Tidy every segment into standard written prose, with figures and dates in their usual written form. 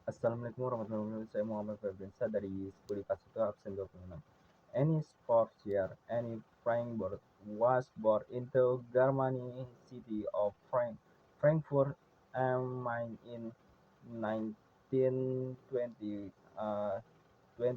Assalamualaikum warahmatullahi wabarakatuh. Saya M.Febriyansah dari Sekolah Pasito absen 26. Any sports year, any Frankfurt was born into Germany city of Frankfurt am Main in 1920 29.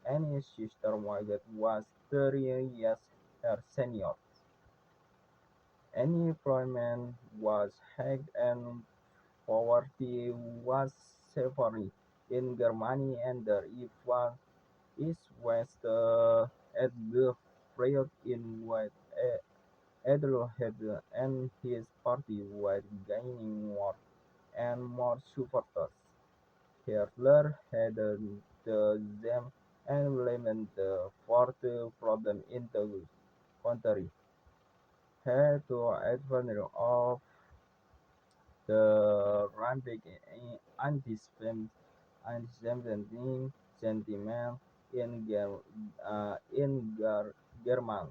And his sister Margaret was 30 years her senior. Any employment was hacked and poverty was severe in Germany and the East West at the period in which Adolf Hitler and his party were gaining more and more supporters. Hitler had them and blamed for the problem in the country. Had to advantage of the rampant anti-Semitic sentiment in Germany.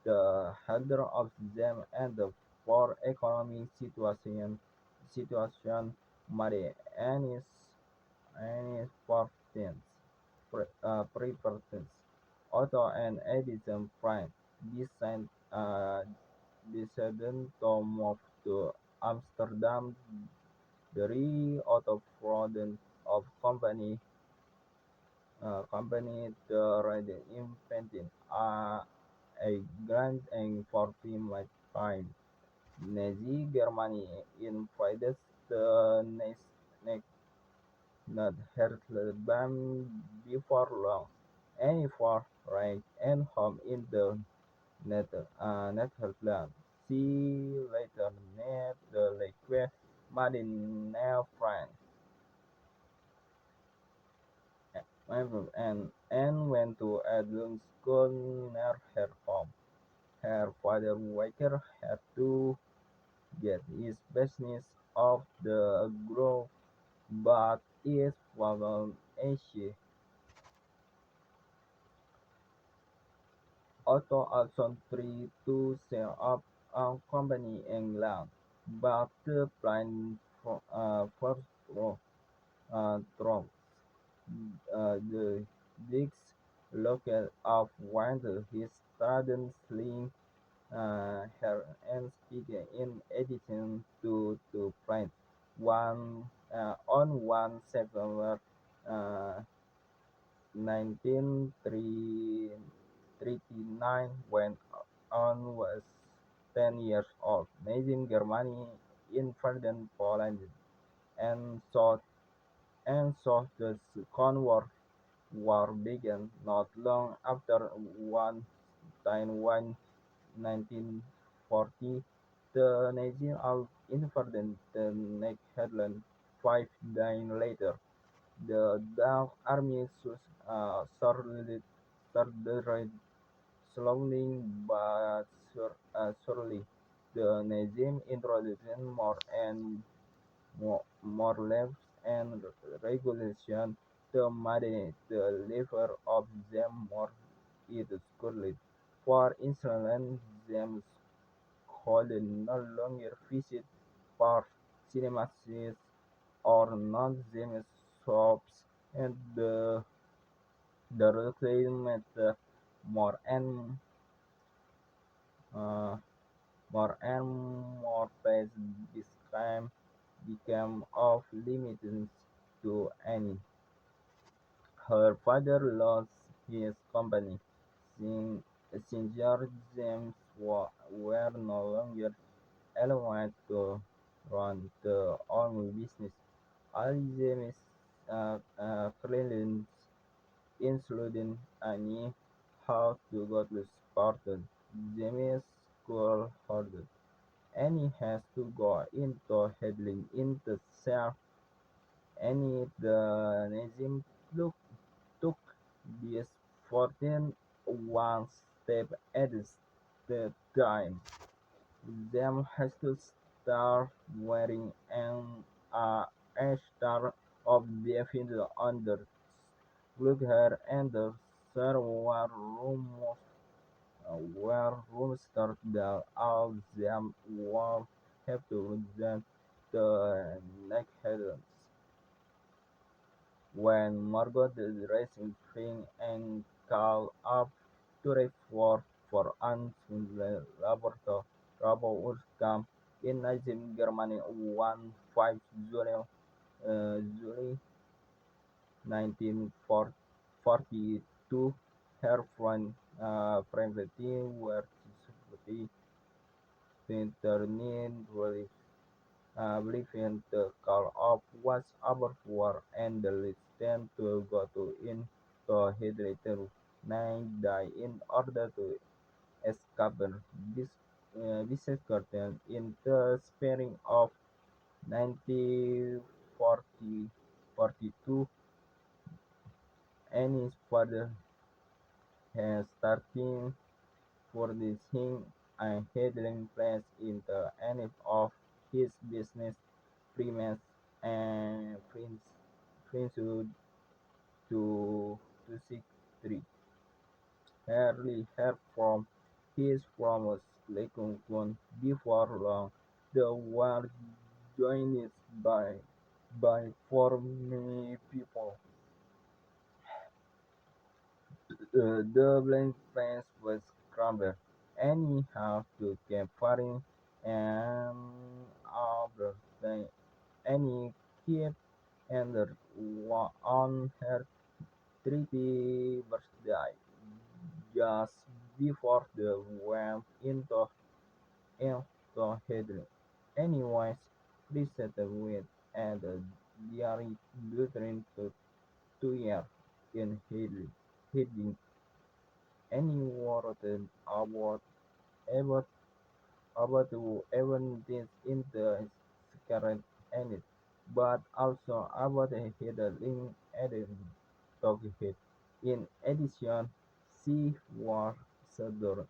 The elder of them and the poor economic situation made any preference. Otto and Edison Prime descend, decided to move to Amsterdam. The re-auto fraud of company the riding invented a grand and for my time. Nazi Germany invaded the not Hitlerband before long, and for rank and home in the Netherlands. See later net the Leque Marine France and went to adult school near her home. Her father Waker had to get his business off the ground, but his problem she Otto also tried to set up a company in England, but the plan first dropped. The Dix looked up when he started selling her and speaking in editing to print. On 1 September uh, 1939 when on was 10 years old. Nazi Germany invaded Poland and so the Second War began not long after one time when 1940 the Nazis invaded the Netherlands. 5 days later, the Dutch army surrendered slowly but surely. The Nazis introduced more laws and regulations to make the life of them more difficult. For instance, them could no longer visit parks, cinemas, or non-theme shops, and the requirement uh, more and more pets became of limited to any. Her father lost his company since James were no longer allowed to run their own business. All James' friends, including Annie, how to go to Spartan. James school harder. Annie has to go into heading into self. Annie the Nazim look took this 14 one step at the time. Them has to start wearing a star of definition under look her and the server room start the all them will have to then the neck headers. When Margot the racing train and called up to report for unscheduled laboratory in Nazi Germany 150 July 1942, her private were subsequently interned believing the call-up was overpowered and the lead tend to go to into hydrated nine die in order to escape this curtain in the spring of 1942. Annie's father has started furnishing a hidden place in the end of his business premise and Princewood to seek three. Early help from his former Lincoln before long. The war joined by for many people. The blank fence was crumbled, and he had to keep fighting and over the any kept and on her 30th birthday, just before the went into hiding. Anyways, preset with and diary return to 2 years in hiding any word about about to even this in the current end, but also about a hidden edit hit. In addition, she was started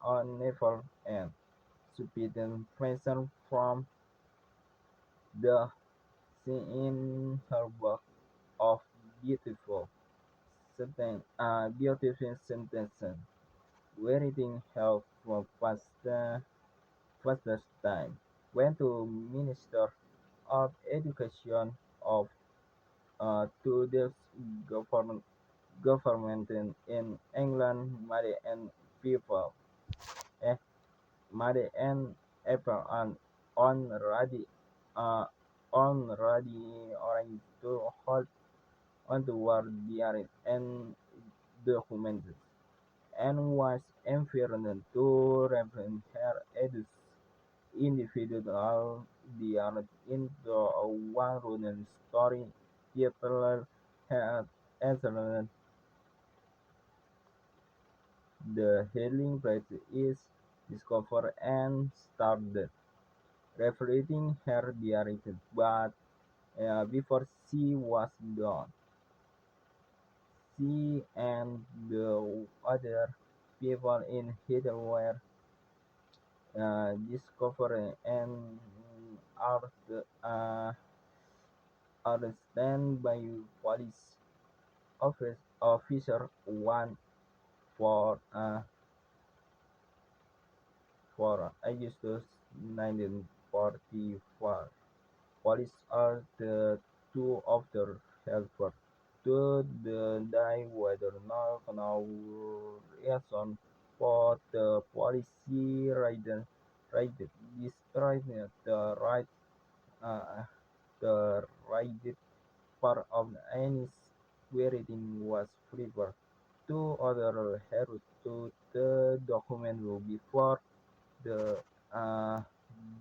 on never and submitted pressure from the scene in her book of beautiful beautiful sentences. Writing help for faster time. Went to Minister of Education of Tudor's government government in England, people, eh, Mary and April and on ready, uh, on ready orange to hold onto war diary and documents, and was environment to represent her edus individual diary into a one running story. People had excellent. The healing process is discovered and started reflecting her diary, but before she was done, she and the other people in Hitler were discovered and are arrested by police officer one for August 1944. Police are the two of the helper to the die whether no reason for the policy right destroyed uh, the right part of any writing was flipper. Two other heroes to the document before the uh,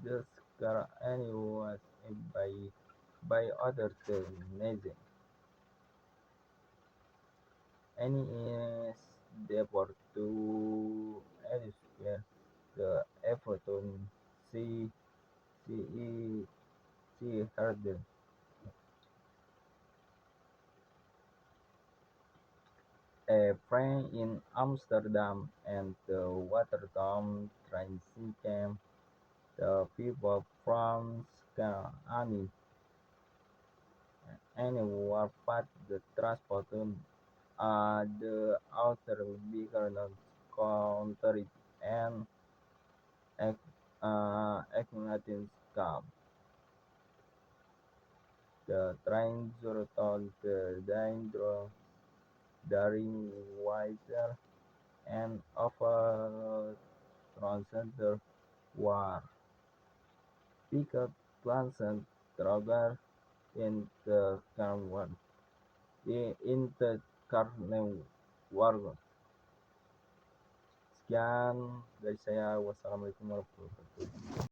the scar was by other Nazi. Any is therefore to elsewhere the effort to see see see harder. A friend in Amsterdam and the Rotterdam transit camp, the people from Scania and were part the transport the outer bigger country and Agnatin's camp. The train Zoroton the Daindro during Whiter and over transcender war. Picket Planson Trigger in the Carnival. In the Carnival. Sekian dari saya. Wassalamualaikum warahmatullahi wabarakatuh.